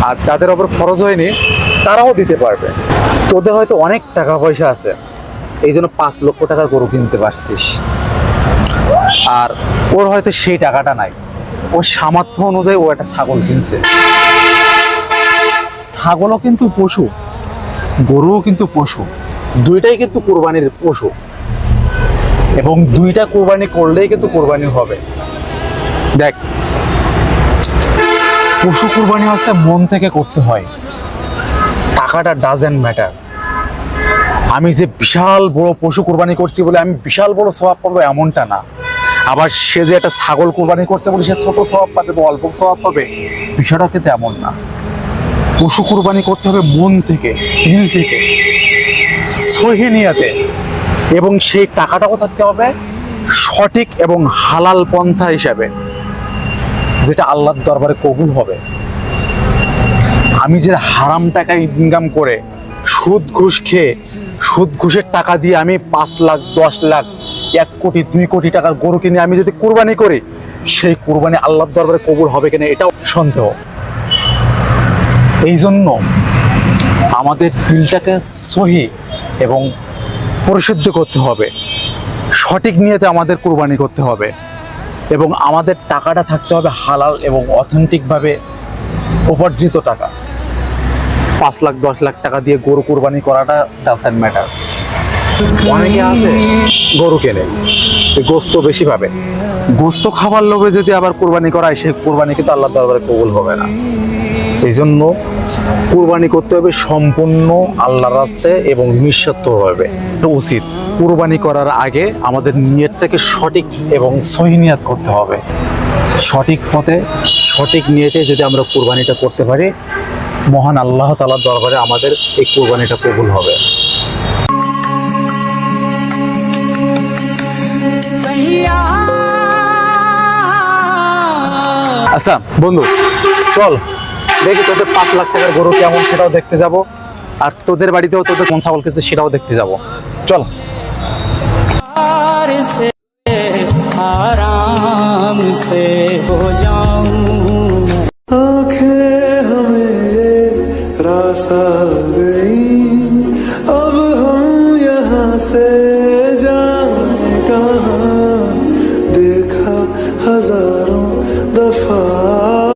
আর যাদের ওপর খরচ হয়নি তারাও দিতে পারবে। তোদের হয়তো অনেক টাকা পয়সা আছে, এই জন্য 5 লক্ষ টাকার গরু কিনতে পারছিস, আর ওর হয়তো সেই টাকাটা নাই, ওর সামর্থ্য অনুযায়ী ও একটা ছাগল কিনছে। ছাগলও কিন্তু পশু, গরুও কিন্তু পশু, দুইটাই কিন্তু কোরবানির পশু, এবং দুইটা কোরবানি করলেই কিন্তু কোরবানি হবে। দেখ, পশু কোরবানি হচ্ছে মন থেকে করতে হয়, টাকাটা ডাজেন্ট ম্যাটার। আমি যে বিশাল বড় পশু কোরবানি করছি বলে আমি বিশাল বড় সওয়াব পাবো এমনটা না, আবার সে যে একটা ছাগল কোরবানি করছে বলে সে ছোট সওয়াব পাবে বা অল্প সওয়াব পাবে, বিষয়টা কিন্তু এমন না। পশু কোরবানি করতে হবে মন থেকে, দিল থেকে, সহি নিয়াতে, এবং সেই টাকাটাও থাকতে হবে সঠিক এবং হালাল পন্থা হিসাবে, যেটা আল্লাহর দরবারে কবুল হবে। আমি যে হারাম টাকা ইনকাম করে সুদ ঘুষ খেয়ে, সুদ ঘুষের টাকা দিয়ে আমি 5 লাখ 10 লাখ 1 কোটি 2 কোটি টাকার গরু কিনে আমি যদি কোরবানি করি, সেই কোরবানি আল্লাহর দরবারে কবুল হবে কিনা এটাও সন্দেহ। এই জন্য আমাদের দিলটাকে সহি এবং পরিশুদ্ধ করতে হবে, সঠিক নিয়তে আমাদের কোরবানি করতে হবে, এবং আমাদের টাকাটা থাকতে হবে হালাল এবং অথেন্টিকভাবে উপার্জিত টাকা। 5 লাখ 10 লাখ টাকা দিয়ে গরু কোরবানি করাটা ডাজন্ট ম্যাটার। অনেকে আছে গরু কেনে যে গোস্ত বেশি পাবে, গোস্ত খাবার লোভে যদি আবার কোরবানি করায়, সেই কোরবানি কিন্তু আল্লাহর দরবারে কবুল হবে না। এই জন্য কোরবানি করতে হবে সম্পূর্ণ আল্লাহর রাস্তায় এবং নিঃস্বার্থভাবে। এটা উচিত। কোরবানি করার আগে আমাদের নিয়তটাকে সঠিক এবং সহি নিয়ত করতে হবে। সঠিক পথে সঠিক নিয়তে যদি আমরা কোরবানিটা করতে পারি, মহান আল্লাহ তাআলার দরবারে আমাদের এই কোরবানিটা কবুল হবে। আচ্ছা বন্ধু, চল দেখি তোদের 5 লাখ টাকার গরু কেমন সেটাও দেখতে যাব, আর তোদের বাড়িতেও তোদের কোন ছাগল খেয়েছে সেটাও দেখতে যাব। চল। आराम से हो जाऊं, आंखें हमें रास आ गई।